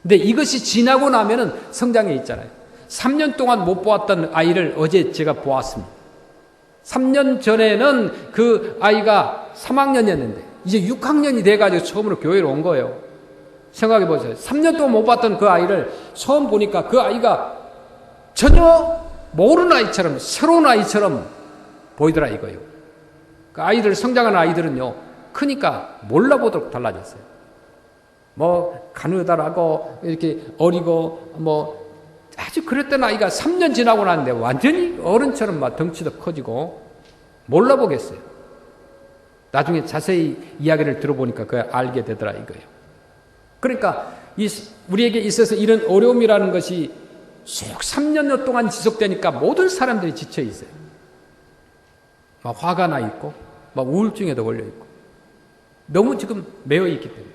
근데 이것이 지나고 나면은 성장해 있잖아요. 3년 동안 못 보았던 아이를 어제 제가 보았습니다. 3년 전에는 그 아이가 3학년이었는데 이제 6학년이 돼가지고 처음으로 교회로 온 거예요. 생각해 보세요. 3년 동안 못 봤던 그 아이를 처음 보니까 그 아이가 전혀 모르는 아이처럼, 새로운 아이처럼 보이더라 이거예요. 그 아이들, 성장하는 아이들은요, 크니까 몰라보도록 달라졌어요. 뭐 가느다라고 이렇게 어리고 뭐 아주 그랬던 아이가 3년 지나고 나는데 완전히 어른처럼 막 덩치도 커지고 몰라보겠어요. 나중에 자세히 이야기를 들어보니까 그걸 알게 되더라 이거예요. 그러니까 우리에게 있어서 이런 어려움이라는 것이 쭉 3년 동안 지속되니까 모든 사람들이 지쳐 있어요. 막 화가 나 있고 막 우울증에도 걸려 있고 너무 지금 매여 있기 때문에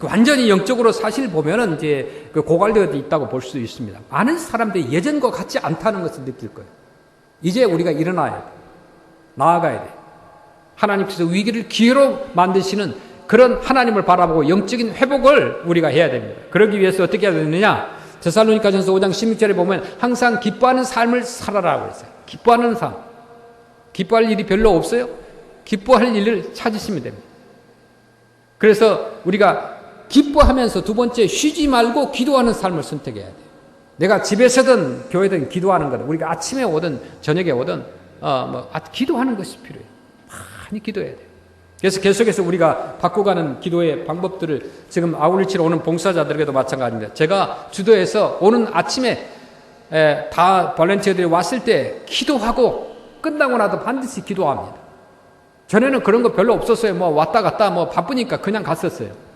완전히 영적으로 사실 보면은 이제 그 고갈되어 있다고 볼 수 있습니다. 많은 사람들이 예전과 같지 않다는 것을 느낄 거예요. 이제 우리가 일어나야 돼. 나아가야 돼. 하나님께서 위기를 기회로 만드시는 그런 하나님을 바라보고 영적인 회복을 우리가 해야 됩니다. 그러기 위해서 어떻게 해야 되느냐? 데살로니가전서 5장 16절에 보면 항상 기뻐하는 삶을 살아라고 했어요. 기뻐하는 삶. 기뻐할 일이 별로 없어요? 기뻐할 일을 찾으시면 됩니다. 그래서 우리가 기뻐하면서 두 번째 쉬지 말고 기도하는 삶을 선택해야 돼요. 내가 집에서든 교회든 기도하는 거다. 우리가 아침에 오든 저녁에 오든 기도하는 것이 필요해요. 많이 기도해야 돼요. 그래서 계속해서 우리가 바꿔가는 기도의 방법들을 지금 아울리치러 오는 봉사자들에게도 마찬가지입니다. 제가 주도해서 오는 아침에 다 볼런티어들이 왔을 때 기도하고 끝나고 나도 반드시 기도합니다. 전에는 그런 거 별로 없었어요. 뭐 왔다 갔다 뭐 바쁘니까 그냥 갔었어요.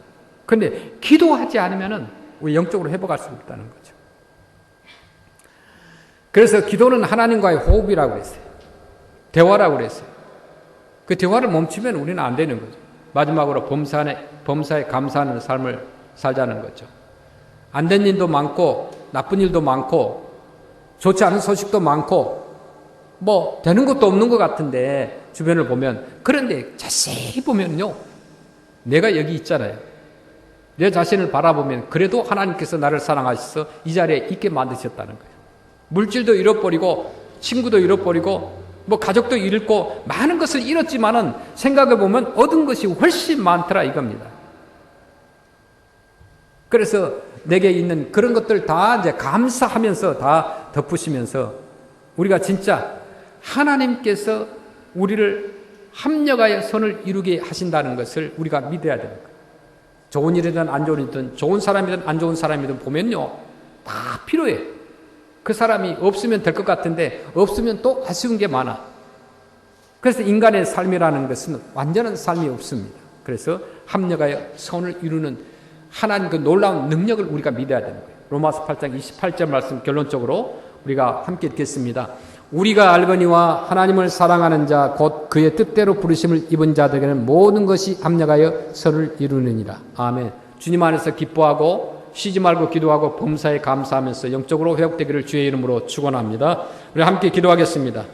그런데 기도하지 않으면은 우리 영적으로 회복할 수 없다는 거죠. 그래서 기도는 하나님과의 호흡이라고 그랬어요. 대화라고 그랬어요. 그 대화를 멈추면 우리는 안 되는 거죠. 마지막으로 범사에 감사하는 삶을 살자는 거죠. 안 된 일도 많고 나쁜 일도 많고 좋지 않은 소식도 많고 뭐 되는 것도 없는 것 같은데 주변을 보면, 그런데 자세히 보면요, 내가 여기 있잖아요. 내 자신을 바라보면 그래도 하나님께서 나를 사랑하셔서 이 자리에 있게 만드셨다는 거예요. 물질도 잃어버리고 친구도 잃어버리고 뭐 가족도 잃고 많은 것을 잃었지만은 생각해 보면 얻은 것이 훨씬 많더라 이겁니다. 그래서 내게 있는 그런 것들 다 이제 감사하면서 다 덮으시면서 우리가 진짜 하나님께서 우리를 합력하여 선을 이루게 하신다는 것을 우리가 믿어야 되는 거예요. 좋은 일이든 안 좋은 일이든 좋은 사람이든 안 좋은 사람이든 보면요, 다 필요해요. 그 사람이 없으면 될 것 같은데 없으면 또 아쉬운 게 많아. 그래서 인간의 삶이라는 것은 완전한 삶이 없습니다. 그래서 합력하여 선을 이루는 하나님 그 놀라운 능력을 우리가 믿어야 되는 거예요. 로마서 8장 28절 말씀 결론적으로 우리가 함께 읽겠습니다. 우리가 알거니와 하나님을 사랑하는 자 곧 그의 뜻대로 부르심을 입은 자들에게는 모든 것이 합력하여 선을 이루느니라. 아멘. 주님 안에서 기뻐하고 쉬지 말고 기도하고 범사에 감사하면서 영적으로 회복되기를 주의 이름으로 축원합니다. 우리 함께 기도하겠습니다.